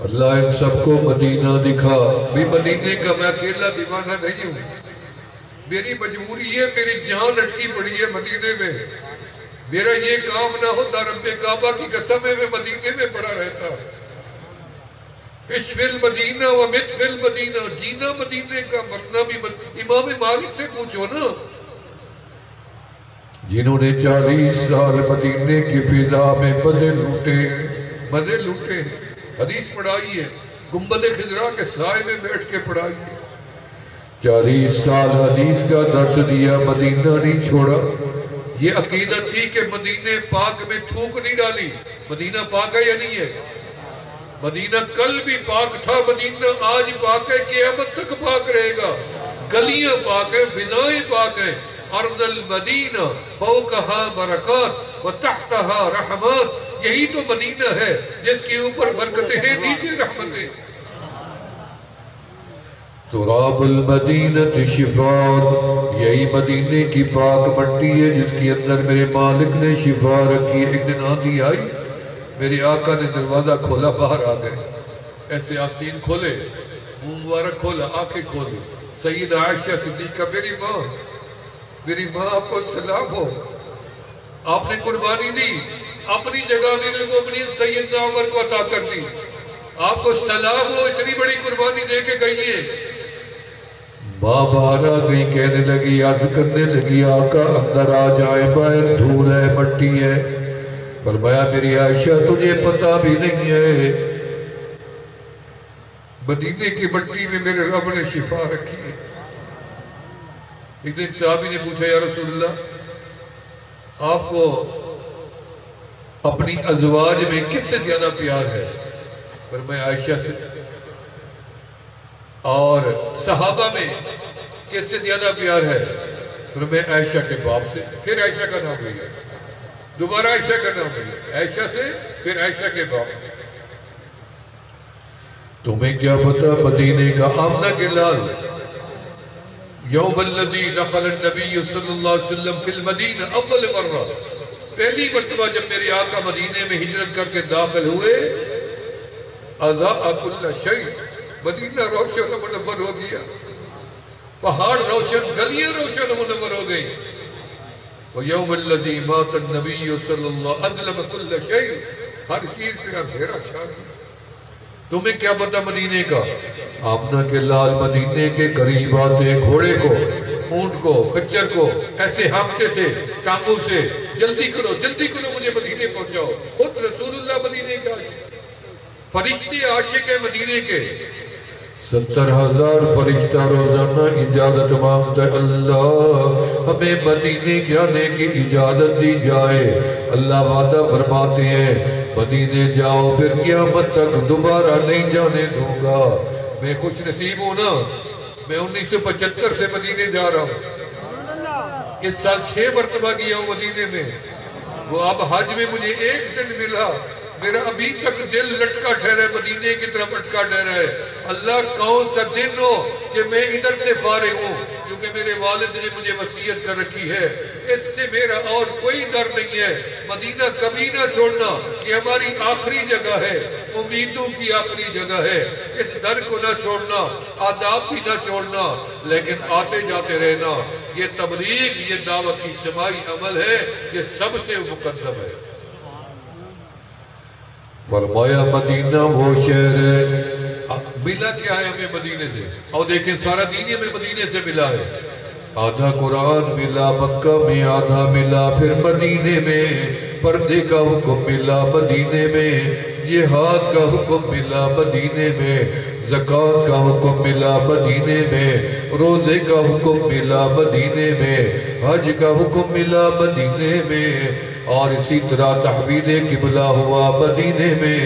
اللہ ان سب کو مدینہ دکھا بھی مدینے کا میں اکیلا دیوانہ نہیں ہوں، میری مجبوری ہے، میری جان اٹکی پڑی ہے مدینے میں، میرا یہ کام نہ ہوتا رب کعبہ کی قسم ہے میں مدینے میں پڑا رہتا۔ عش فی المدینہ و مت فی المدینہ، جینا مدینے کا مرنا بھی امام مالک سے پوچھو نا، جنہوں نے 40 سال مدینے کی فضا میں مزے لوٹے، حدیث پڑھائی ہے، گنبد خضرا کے سائے میں بیٹھ کے پڑھائی ہے، 40 سال حدیث کا درس دیا، مدینہ نہیں چھوڑا۔ یہ عقیدت تھی کہ مدینہ پاک میں تھوک نہیں ڈالی، مدینہ پاک ہے یا نہیں ہے؟ مدینہ کل بھی پاک تھا، مدینہ آج پاک ہے، قیامت تک پاک رہے گا، گلیاں پاک ہیں، فضائیں پاک ہیں۔ ارض المدینہ فوقہا برکات و تحتہا رحمات، یہی تو مدینہ ہے جس کے اوپر برکتیں ہیں، نیچے رحمتیں۔ تراب المدینہ شفاء، یہی مدینے کی پاک مٹی ہے جس کے اندر میرے مالک نے شفا رکھی ہے۔ ایک دن آندھی آئی، میرے آقا نے دروازہ کھولا، باہر آ گئے، ایسے آستین کھولے، منہ مبارک کھولا، آنکھیں کھولی، سیدہ عائشہ صدیقہ میری ماں آپ کو سلام ہو، آپ نے قربانی دی، اپنی جگہ میرے مومنین سیدنا عمر کو عطا کر دی، آپ کو سلام ہو، اتنی بڑی قربانی دے کے گئی ہے۔ ماں باہر آ گئی، کہنے لگی، عرض کرنے لگی، آقا اندر آ جائیں، باہر دھول ہے، مٹی ہے۔ فرمایا میری عائشہ تجھے پتہ بھی نہیں ہے، مدینے کی مٹی میں میرے رب نے شفا رکھی ہے۔ ایک دن صحابی نے پوچھا، یا رسول اللہ آپ کو اپنی ازواج میں کس سے زیادہ پیار ہے؟ فرمایا عائشہ سے۔ اور صحابہ میں کس سے زیادہ پیار ہے؟ فرمایا عائشہ کے باپ سے۔ پھر عائشہ کا نام لیا، دوبارہ عائشہ کا نام لیا، عائشہ سے پھر عائشہ کے باپ سے۔ تمہیں کیا پتا مدینے کا آمنہ کے لال، یوم الذی دخل النبی صلی اللہ علیہ وسلم فی المدینہ اول مرہ، پہلی مرتبہ جب میرے آقا مدینے میں ہجرت کر کے داخل ہوئے، اضاء کل شیء، مدینہ روشن و منور ہو گیا، پہاڑ روشن، گلیاں روشن و منور ہو گئی۔ وَيَوْمَ الَّذِي مَاتَ النَّبِيُّ صلی اللہ اظلم کل شیء، ہر چیز پہ اندھیرا چھا گیا۔ تمہیں کیا پتا مدینے کا؟ آمنہ کے لال مدینے کے قریب آتے، گھوڑے کو، اونٹ کو، خچر کو ایسے ہانکتے تھے ٹانگوں سے، جلدی کرو مجھے مدینے پہنچاؤ۔ خود رسول اللہ مدینے کا فرشتے عاشق ہے مدینے کے، 70,000 فرشتہ روزانہ اجازت مانگتا ہے، اللہ ہمیں مدینے جانے کی اجازت دی جائے۔ اللہ وعدہ فرماتے ہیں مدینے جاؤ پھر قیامت تک دوبارہ نہیں جانے دوں گا۔ میں خوش نصیب ہوں نا، میں 1975 سے مدینے جا رہا ہوں، اس سال 6 مرتبہ گیا ہوں مدینے میں۔ وہ اب حج میں مجھے ایک دن ملا، میرا ابھی تک دل لٹکا ٹھہرا ہے، مدینے کی طرف لٹکا ٹھہرا ہے۔ اللہ کون سا دن ہو کہ میں ادھر سے فارغ ہوں، کیونکہ میرے والد نے مجھے وصیت کر رکھی ہے، اس سے میرا اور کوئی ڈر نہیں ہے۔ مدینہ کبھی نہ چھوڑنا، یہ ہماری آخری جگہ ہے، امیدوں کی آخری جگہ ہے، اس در کو نہ چھوڑنا، آداب بھی نہ چھوڑنا، لیکن آتے جاتے رہنا۔ یہ تبلیغ، یہ دعوت کی اجتماعی عمل ہے، یہ سب سے مقدم ہے۔ فرمایا مدینہ وہ شہر ہے، ملا کیا ہے ہمیں مدینے سے؟ اور دیکھیں سارا دین ہمیں مدینے سے ملا ہے۔ آدھا قرآن ملا مکہ میں، آدھا ملا پھر مدینے میں، پردے کا حکم ملا مدینے میں، جہاد کا حکم ملا مدینے میں، زکوٰۃ کا حکم ملا مدینے میں، روزے کا حکم ملا مدینے میں، حج کا حکم ملا مدینے میں، اور اسی طرح تحویل قبلہ ہوا مدینے میں،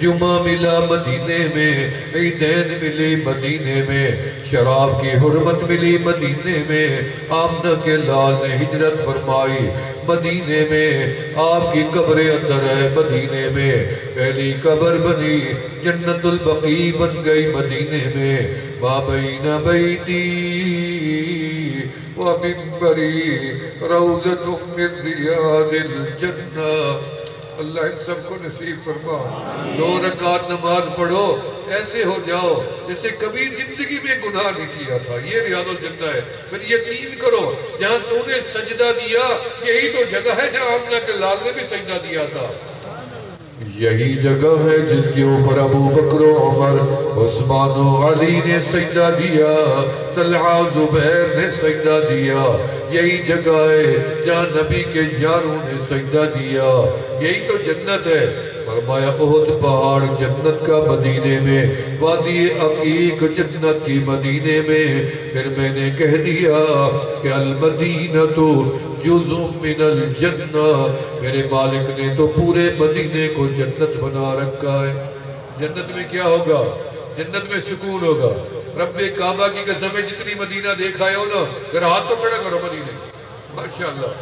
جمعہ ملا مدینے میں، عیدین ملی مدینے میں، شراب کی حرمت ملی مدینے میں۔ آمنہ کے لال نے ہجرت فرمائی مدینے میں، آپ کی قبر اندر ہے مدینے میں، پہلی قبر بنی جنت البقیع بن گئی مدینے میں۔ ما بین بیتی ومنبری روضۃ من ریاض الجنہ، اللہ ان سب کو نصیب فرما۔ 2 رکعت نماز پڑھو، ایسے ہو جاؤ جیسے کبھی زندگی میں گناہ نہیں کیا تھا۔ یہ ریاض الجنہ ہے۔ پھر یقین کرو جہاں تو نے سجدہ دیا یہی تو جگہ ہے جہاں آمنہ کے لال نے بھی سجدہ دیا تھا۔ یہی جگہ ہے جس کے اوپر ابو بکر و عمر، عثمان و علی نے سجدہ دیا، طلحہ زبیر نے سجدہ دیا۔ یہی جگہ ہے جہاں نبی کے یاروں نے سجدہ دیا۔ یہی تو جنت ہے۔ فرمایا احد پہاڑ جنت کا مدینے میں، وادی عقیق جنت کی مدینے میں۔ پھر میں نے کہہ دیا کہ المدینہ تو جزء من الجنہ، میرے مالک نے تو پورے مدینے کو جنت بنا رکھا ہے۔ جنت میں کیا ہوگا؟ جنت میں سکون ہوگا۔ رب کعبہ کی قسم ہے جتنی مدینہ دیکھا ہے ہو نا، ذرا ہاتھ تو کھڑا کرو مدینے۔ ماشاءاللہ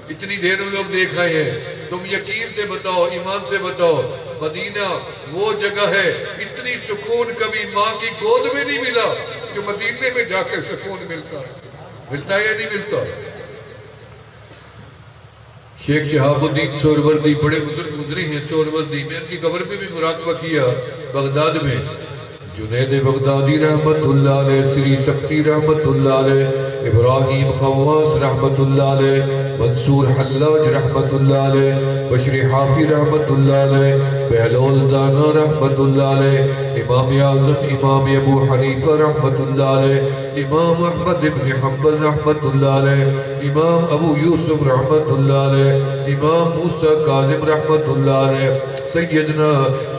اتنی دیر لوگ دیکھ رہے ہیں، تم یقین سے بتاؤ، ایمان سے بتاؤ، مدینہ وہ جگہ ہے اتنی سکون کبھی ماں کی گود میں نہیں ملا جو مدینے میں جا کے سکون ملتا ہے۔ ملتا ہے یا نہیں ملتا؟ شیخ شہاب الدین سہروردی بڑے بزرگ گزرے ہیں سہروردی، میں ان کی قبر پہ بھی مراقبہ کیا بغداد میں۔ جنید بغدادی رحمت اللہ علیہ، سری سختی رحمت اللہ علیہ، ابراہیم خواص رحمت اللہ علیہ، منصور حلاج رحمت اللہ علیہ، بشری حافی رحمت اللہ علیہ، بہلول دانا رحمت اللہ علیہ، امام اعظم امام ابو حنیفہ رحمت اللہ علیہ، امام احمد ابن حنبل رحمت اللہ علیہ، امام ابو یوسف رحمت اللہ علیہ، امام موسیٰ کاظم رحمت اللہ علیہ، سیدنا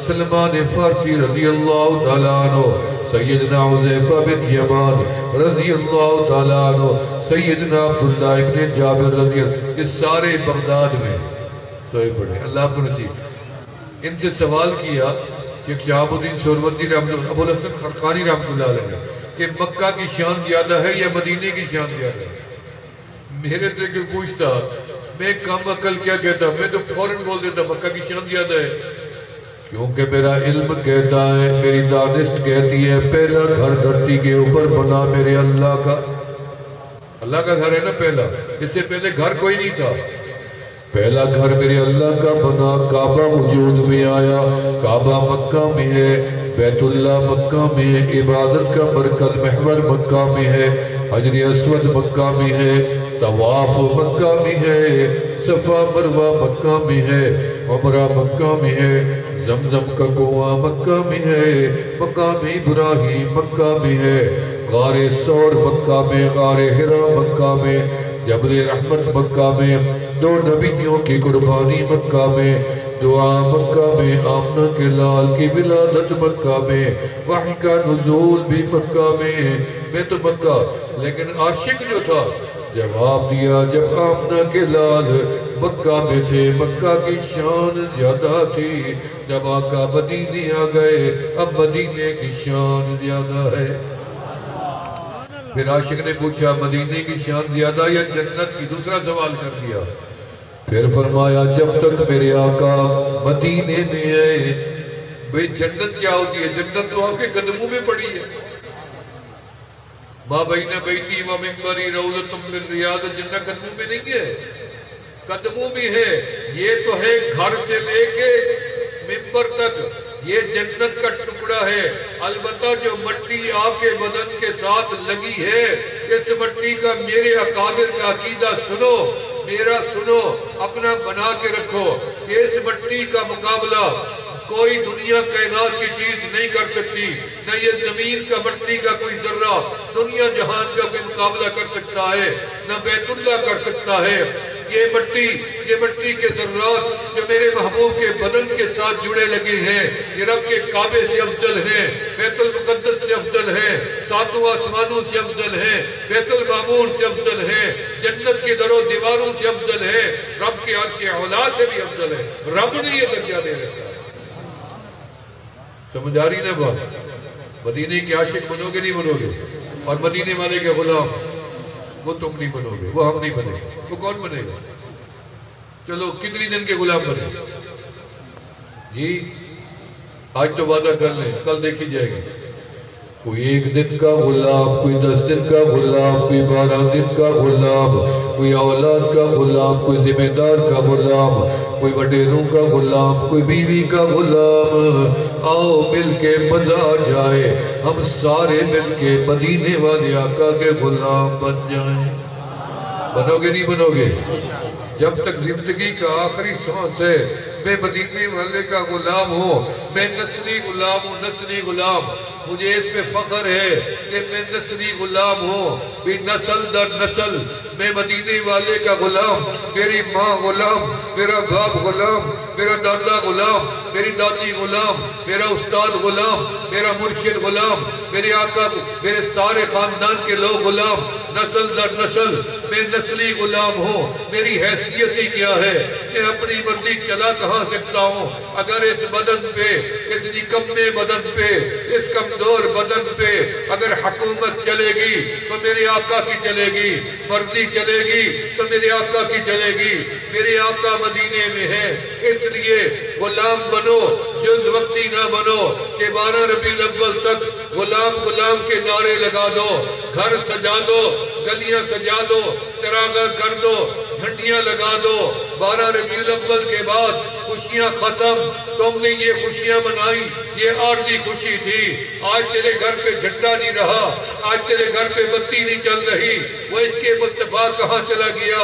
سلمان فارسی رضی اللہ تعالیٰ عنہ، سیدنا حذیفہ بن یمان رضی اللہ تعالیٰ عنہ، سیدنا عبداللہ ابن جابر رضی اللہ، اس سارے بغداد میں سوئے پڑے۔ اللہ کو نصیب۔ ان سے سوال کیا شیخ شہاب الدین سہروردی رحمت اللہ، ابو الحسن خرقانی رحمت اللہ علیہ کہ مکہ کی شان زیادہ ہے یا مدینے کی شان زیادہ ہے؟ میرے سے کوئی پوچھتا میں کم عقل کیا کہتا، میں تو فوراً بول دیتا مکہ کی شان زیادہ ہے، کیونکہ میرا علم کہتا ہے، میری دانست کہتی ہے پہلا گھر دھرتی کے اوپر بنا میرے اللہ کا۔ اللہ کا گھر ہے نا پہلا، اس سے پہلے گھر کوئی نہیں تھا۔ پہلا گھر میرے اللہ کا بنا، کعبہ وجود میں آیا، کعبہ مکہ میں ہے، بیت اللہ مکہ میں ہے، عبادت کا مرکز محور مکہ میں ہے، حجر اسود مکہ میں ہے، طواف مکہ میں ہے، صفا مروہ مکہ میں ہے، عمرہ مکہ میں ہے، زمزم کا کنواں مکہ میں ہے، مقام ابراہیم مکہ میں ہے، غار ثور مکہ میں، غار حرا مکہ میں، جبل رحمت مکہ میں، 2 نبیوں کی قربانی مکہ میں، دعا مکہ میں، آمنہ کے لال کی ولادت مکہ میں، وحی کا نزول بھی مکہ میں تو مکہ۔ لیکن عاشق جو تھا جواب دیا جب آمنہ کے لال مکہ میں تھے مکہ کی شان زیادہ تھی، جب آقا مدینے آ گئے اب مدینے کی شان زیادہ ہے۔ پھر عاشق نے پوچھا مدینے کی شان زیادہ یا جنت کی؟ دوسرا سوال کر دیا۔ پھر فرمایا جب تک میرے آقا مدینے میں ہے، بھئی جنت کیا ہوتی ہے؟ جنت تو آپ کے قدموں میں پڑی ہے۔ ما بین بیتی و منبری روضۃ من ریاض الجنہ، قدموں میں نہیں ہے، قدموں میں ہے۔ یہ تو ہے گھر سے لے کے منبر تک، یہ جنت کا ٹکڑا ہے۔ البتہ جو مٹی آپ کے بدن کے ساتھ لگی ہے، اس مٹی کا میرے اکابر کا عقیدہ سنو، میرا سنو، اپنا بنا کے رکھو کہ اس مٹی کا مقابلہ کوئی دنیا کائنات کی چیز نہیں کر سکتی، نہ یہ زمین کا مٹی کا کوئی ذرہ دنیا جہان کا کوئی مقابلہ کر سکتا ہے، نہ بیت اللہ کر سکتا ہے۔ یہ مٹی کے ذرات جو میرے محبوب کے بدن کے ساتھ جڑے لگے ہیں، یہ رب کے کعبے سے افضل ہیں، بیت المقدس سے افضل ہیں، 7 آسمانوں سے افضل ہیں، بیت المعمور سے افضل ہیں، جنت کے در و دیواروں سے افضل ہیں، رب کے عرش اعلیٰ سے بھی افضل ہیں۔ رب نے یہ درجہ دے رکھا ہے۔ سمجھ آ رہی نا بات؟ مدینے کے عاشق بنو گے نہیں بنو گے؟ اور مدینے والے کے غلام وہ تم نہیں بنو گے، وہ ہم نہیں بنے گے، وہ کون بنے گا؟ چلو کتنی دن کے غلام بنے جی؟ آج تو وعدہ کر لیں، کل دیکھی جائے گی۔ کوئی 1 دن کا غلام، کوئی 10 دن کا غلام، کوئی 12 دن کا غلام، کوئی اولاد کا غلام، کوئی ذمہ دار کا غلام، کوئی وڈیروں کا غلام، کوئی بیوی کا غلام، آؤ مل کے مزہ آ جائے، ہم سارے مل کے مدینے والے آقا کے غلام بن جائیں۔ بنو گے نہیں بنو گے؟ جب تک زندگی کا آخری سانس ہے میں مدینے والے کا غلام ہوں، میں نسلی غلام ہوں، نسلی غلام۔ مجھے اس پہ فخر ہے کہ میں نسلی غلام ہوں، بھی نسل در نسل میں مدینے والے کا غلام۔ میری ماں غلام، میرا باپ غلام، میرا دادا غلام، میری دادی غلام، میرا استاد غلام، میرا مرشد غلام، میرے آقا، میرے سارے خاندان کے لوگ غلام، نسل در نسل میں نسلی غلام ہوں۔ میری حیثیت ہی کیا ہے؟ میں اپنی مرضی چلا کہاں سکتا ہوں؟ اگر اس بدن پہ، اس نکمے بدن پہ، اس کمزور بدن پہ اگر حکومت چلے گی تو میرے آقا کی چلے گی، مرضی چلے گی تو میرے آقا کی چلے گی۔ میرے آقا مدینے میں ہے، اس لیے غلام بنو، جز وقتی نہ بنو کہ 12 ربیع الاول تک غلام غلام کے نعرے لگا دو، گھر سجا دو، گلیاں سجا دو، چراغاں کر دو، جھنڈیاں لگا دو۔ 12 ربیع الاول کے بعد خوشیاں ختم، تم نے یہ خوشیاں منائی، یہ عارضی خوشی تھی۔ آج تیرے گھر پہ جھنڈا نہیں رہا، آج تیرے گھر پہ بتی نہیں چل رہی، وہ اس کے مصطفیٰ کہاں چلا گیا؟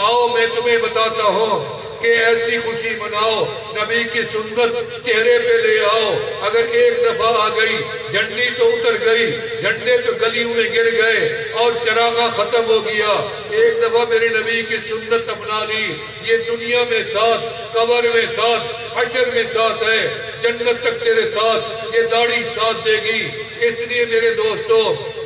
آؤ میں تمہیں بتاتا ہوں کہ ایسی خوشی مناؤ، نبی کی سنت چہرے پہ لے آؤ۔ اگر ایک دفعہ آ گئی، جھنڈی تو اتر گئی، جھنڈے تو گلیوں میں گر گئے اور چراغاں ختم ہو گیا۔ ایک دفعہ میرے نبی کی سنت اپنا لی، یہ دنیا میں ساتھ، قبر میں ساتھ، حشر میں ساتھ ہے، جنت تک تیرے ساتھ یہ داڑھی ساتھ دے گی۔ اس لیے میرے دوستو،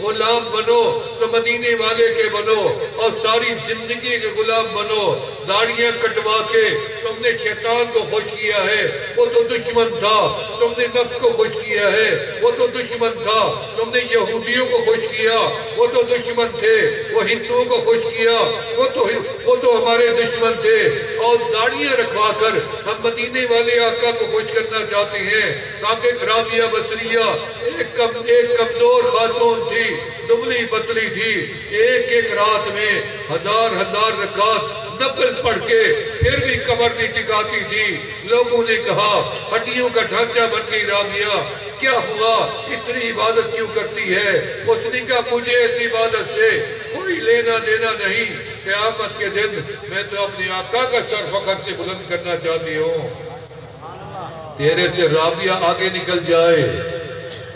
غلام بنو تو مدینے والے کے بنو، اور ساری زندگی کے غلام بنو۔ داڑیاں کٹوا کے تم نے شیطان کو خوش کیا ہے، وہ تو دشمن تھا۔ تم نے نفس کو خوش کیا ہے، وہ تو دشمن تھا۔ تم نے یہودیوں کو خوش کیا، وہ تو دشمن تھے۔ وہ ہندوؤں کو خوش کیا، وہ تو ہمارے دشمن تھے۔ اور داڑیاں رکھوا کر ہم مدینے والے آقا کو خوش کرنا چاہتے ہیں۔ تاکہ رابعہ بصریہ ایک کمزور خاتون تھی، دبلی پتلی تھی، ایک رات میں ہزار رکعت نفل پڑھ کے پھر بھی کمر نہیں ٹکاتی تھی۔ لوگوں نے کہا ہڈیوں کا ڈھانچہ بن گئی رابعہ، کیا ہوا؟ اتنی عبادت کیوں کرتی ہے؟ اس نے کہا مجھے اس عبادت سے کوئی لینا دینا نہیں، قیامت کے دن میں تو اپنے آقا کا سر فخر سے بلند کرنا چاہتی ہوں۔ تیرے سے رابعہ آگے نکل جائے،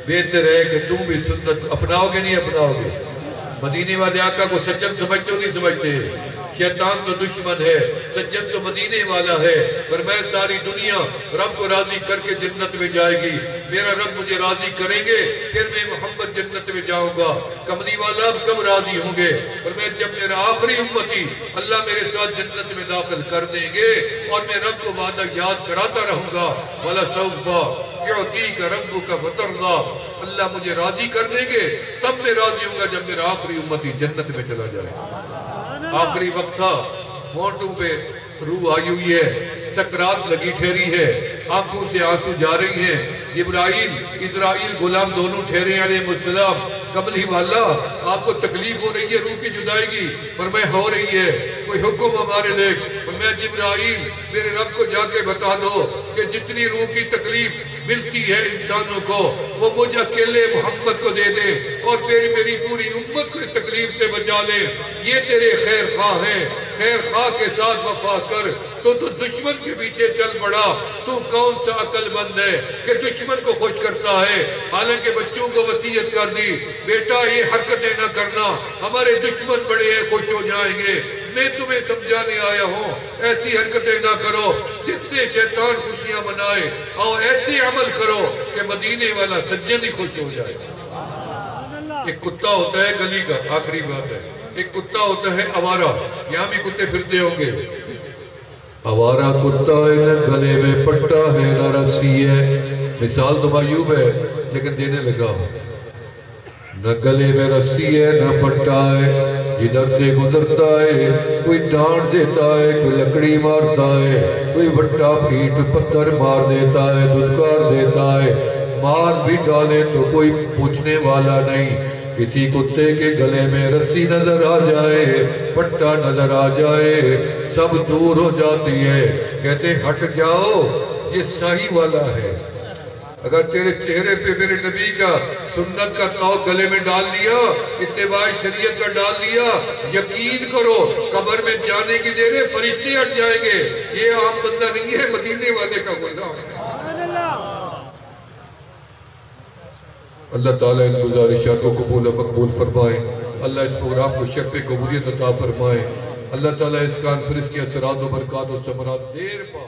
بہتر ہے کہ تم بھی سنت اپناؤ گے نہیں اپناؤ گے؟ مدینے والے آقا کو سجن سمجھتے ہو نہیں سمجھتے؟ شیطان تو دشمن ہے، سجن تو مدینے والا ہے۔ پر میں ساری دنیا رب کو راضی کر کے جنت میں جائے گی، میرا رب مجھے راضی کریں گے، پھر میں محمد جنت میں جاؤں گا۔ کملی والا اب کب راضی ہوں گے؟ پر میں جب میرا آخری امتی اللہ میرے ساتھ جنت میں داخل کر دیں گے، اور میں رب کو وعدہ یاد کراتا رہوں گا، وَلَسَوْفَ يُعْطِيكَ رَبُّكَ فَتَرْضَىٰ، اللہ مجھے راضی کر دیں گے، تب میں راضی ہوں گا جب میرا آخری امتی جنت میں چلا جائے۔ آخری وقت تھا، ہونٹوں پہ روح آئی ہوئی ہے، سکرات لگی ٹھہری ہے، آنکھوں سے آنسو جا رہی ہیں۔ جبرائیل اسرائیل غلام دونوں ٹھہرے علیہ السلام۔ کملی والا آپ کو تکلیف ہو رہی ہے روح کی جدائی کی؟ پر میں ہو رہی ہے، کوئی حکم ہمارے لے؟ پر میں جبرائیل میرے رب کو جا کے بتا دو کہ جتنی روح کی تکلیف ملتی ہے انسانوں کو وہ مجھ اکیلے محمد کو دے دے، اور میری پوری امت کو تکلیف سے بچا لے۔ یہ تیرے خیر خواہ ہیں، خیر خواہ کے ساتھ وفا کر۔ تو دشمن کے پیچھے چل پڑا، تو کون سا عقل مند ہے کہ دشمن کو خوش کرتا ہے؟ حالانکہ بچوں کو وصیت کر دی، بیٹا یہ حرکتیں نہ کرنا، ہمارے دشمن بڑے ہیں خوش ہو جائیں گے۔ میں تمہیں سمجھانے آیا ہوں، ایسی حرکتیں نہ کرو جس سے شیطان خوشیاں منائے، اور ایسے عمل کرو کہ مدینے والا سجن ہی خوش ہو جائے۔ ایک کتا ہوتا ہے گلی کا، آخری بات ہے، ایک کتا ہوتا ہے آوارہ، یہاں بھی کتے پھرتے ہوں گے۔ آوارہ کتا ہے، نہ گلے میں پٹا ہے نہ رسی ہے، مثال تو معیوب ہے لیکن دینے لگا ہوں۔ نہ گلے میں رسی ہے نہ پٹا ہے، جدھر سے گزرتا ہے کوئی ڈانٹ دیتا ہے، کوئی لکڑی مارتا ہے، کوئی بٹا پیٹ پتھر مار دیتا ہے، دھتکار دیتا ہے، مار بھی ڈالے تو کوئی پوچھنے والا نہیں۔ کسی کتے کے گلے میں رسی نظر آ جائے، پٹا نظر آ جائے، سب دور ہو جاتی ہے. کہتے ہیں ہٹ جاؤ یہ صحیح والا ہے. اگر تیرے چہرے پہ میرے نبی کا سنت کا توق گلے میں ڈال لیا, اتباع شریعت کا ڈال لیا, یقین کرو قبر میں جانے کی دیر ہے فرشتے ہٹ جائیں گے. یہ عام بندہ نہیں ہے, مدینے والے کا غلام ہے. اللہ تعالیٰ ان گزارشات کو قبول و مقبول فرمائے. اللہ اس پروگرام کو شرف قبولیت عطا فرمائے. اللہ تعالیٰ اس کانفرنس کی اثرات و برکات و ثمرات دیر پا